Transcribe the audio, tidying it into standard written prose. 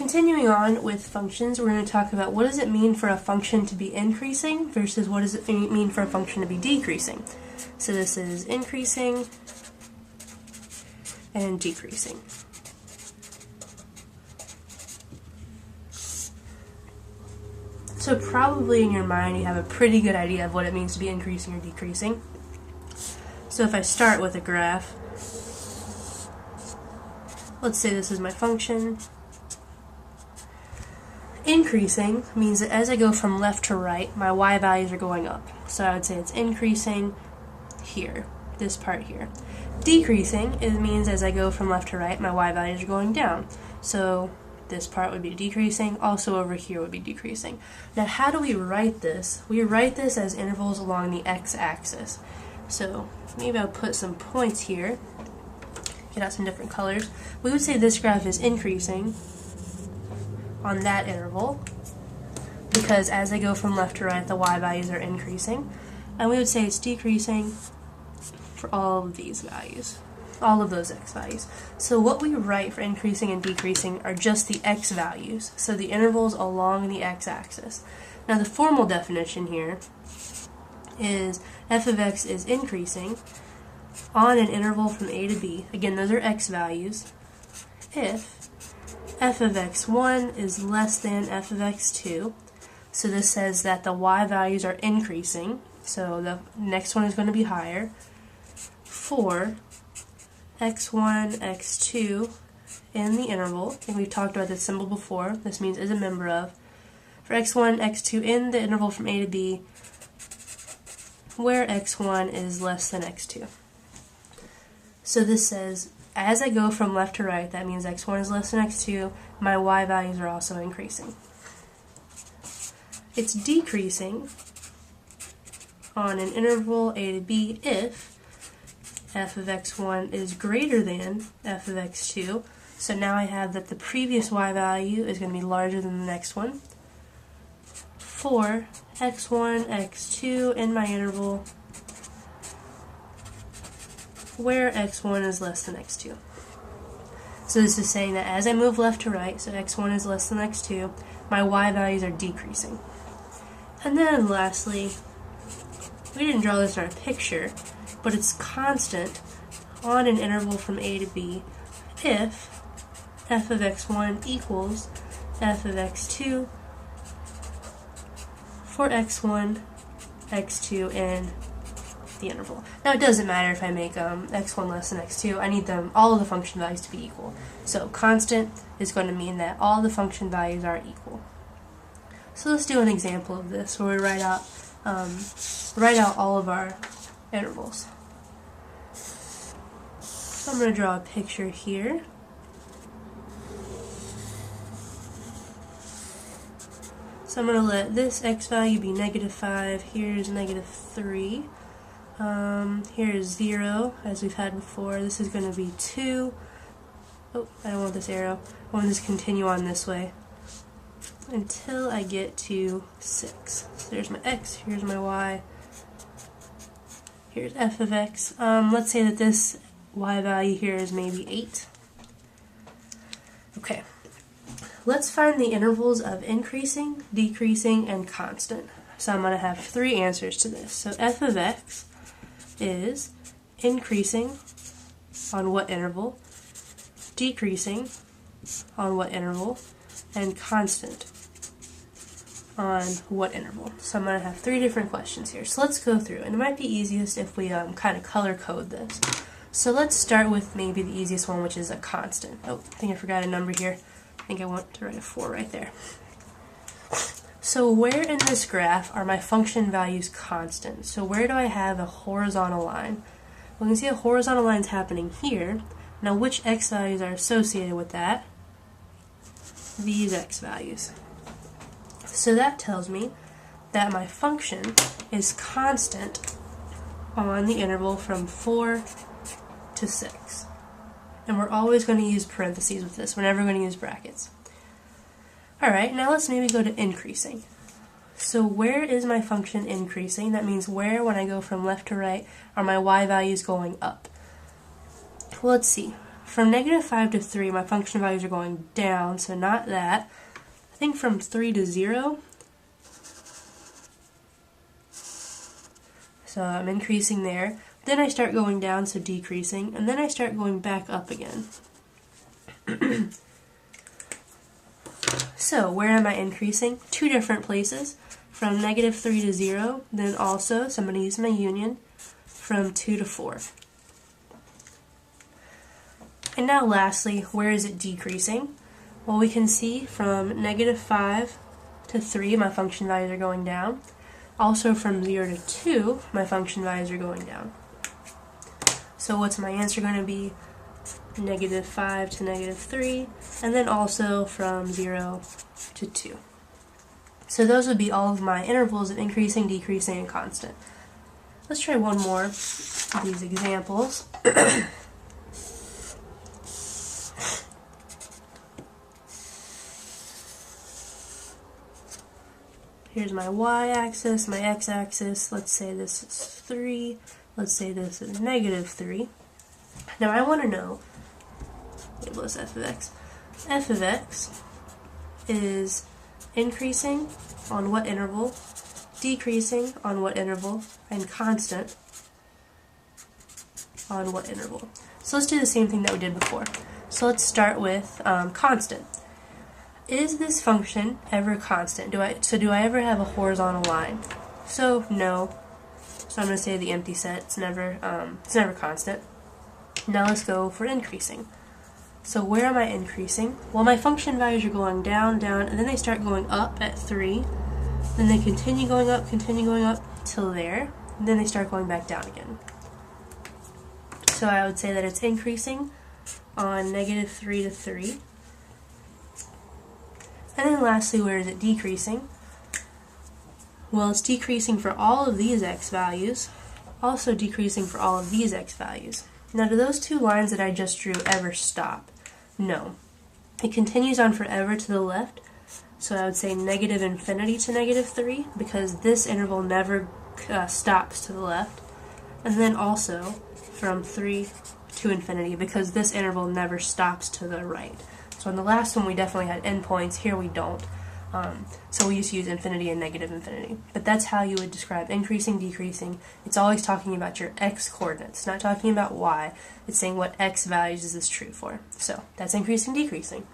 Continuing on with functions, we're going to talk about what does it mean for a function to be increasing versus what does it mean for a function to be decreasing. So this is increasing and decreasing. So probably in your mind you have a pretty good idea of what it means to be increasing or decreasing. So if I start with a graph, let's say this is my function. Increasing means that as I go from left to right, my y values are going up. So I would say it's increasing here, this part here. Decreasing, it means as I go from left to right, my y values are going down. So this part would be decreasing, also over here would be decreasing. Now how do we write this? We write this as intervals along the x-axis. So maybe I'll put some points here, get out some different colors. We would say this graph is increasing on that interval, because as I go from left to right, the y values are increasing. And we would say it's decreasing for all of these values, all of those x values. So what we write for increasing and decreasing are just the x values, so the intervals along the x-axis. Now the formal definition here is f of x is increasing on an interval from a to b, again those are x values, if f of x1 is less than f of x2. So this says that the y values are increasing, so the next one is going to be higher, for x1, x2 in the interval. I think we've talked about this symbol before. This means is a member of. For x1, x2 in the interval from a to b, where x1 is less than x2. So this says as I go from left to right, that means x1 is less than x2, my y values are also increasing. It's decreasing on an interval a to b if f of x1 is greater than f of x2. So now I have that the previous y value is going to be larger than the next one. For x1, x2 in my interval where x1 is less than x2. So this is saying that as I move left to right, so x1 is less than x2, my y values are decreasing. And then lastly, we didn't draw this in our picture, but it's constant on an interval from a to b if f of x1 equals f of x2 for x1, x2, and the interval. Now it doesn't matter if I make x1 less than x2, I need all of the function values to be equal. So constant is going to mean that all the function values are equal. So let's do an example of this where we write out all of our intervals. So I'm going to draw a picture here. So I'm going to let this x value be -5, here's -3. Here's 0, as we've had before. This is going to be 2. Oh, I don't want this arrow. I want this to continue on this way until I get to 6. So there's my x, here's my y, here's f of x. Let's say that this y value here is maybe 8. Okay, let's find the intervals of increasing, decreasing, and constant. So I'm going to have 3 answers to this. So f of x is increasing on what interval, decreasing on what interval, and constant on what interval. So I'm going to have 3 different questions here. So let's go through, and it might be easiest if we kind of color code this. So let's start with maybe the easiest one, which is a constant. Oh, I think I forgot a number here. I think I want to write a 4 right there. So where in this graph are my function values constant? So where do I have a horizontal line? We can see a horizontal line is happening here. Now which x values are associated with that? These x values. So that tells me that my function is constant on the interval from 4 to 6. And we're always going to use parentheses with this. We're never going to use brackets. Alright, now let's maybe go to increasing. So where is my function increasing? That means where, when I go from left to right, are my y values going up? Well, let's see. from negative 5 to 3, my function values are going down, so not that. I think from 3 to 0, so I'm increasing there. Then I start going down, so decreasing, and then I start going back up again. So where am I increasing? Two different places, from negative 3 to 0, then also, so I'm going to use my union, from 2 to 4. And now lastly, where is it decreasing? Well, we can see from negative 5 to 3, my function values are going down. Also from 0 to 2, my function values are going down. So what's my answer going to be? Negative 5 to negative 3, and then also from 0 to 2. So those would be all of my intervals of increasing, decreasing, and constant. Let's try one more of these examples. Here's my y-axis, my x-axis. Let's say this is 3. Let's say this is negative 3. Now I want to know, label this f of x. F of x is increasing on what interval, decreasing on what interval, and constant on what interval. So let's do the same thing that we did before. So let's start with constant. Is this function ever constant? Do I ever have a horizontal line? So no. So I'm going to say the empty set. It's never constant. Now let's go for increasing. So where am I increasing? Well, my function values are going down, down, and then they start going up at 3. Then they continue going up till there. And then they start going back down again. So I would say that it's increasing on negative 3 to 3. And then lastly, where is it decreasing? Well, it's decreasing for all of these x values, also decreasing for all of these x values. Now, do those two lines that I just drew ever stop? No. It continues on forever to the left, so I would say negative infinity to negative 3, because this interval never stops to the left. And then also from 3 to infinity, because this interval never stops to the right. So in the last one we definitely had endpoints, here we don't. So we just use infinity and negative infinity. But that's how you would describe increasing, decreasing. It's always talking about your x coordinates. It's not talking about y. It's saying what x values is this true for. So that's increasing, decreasing.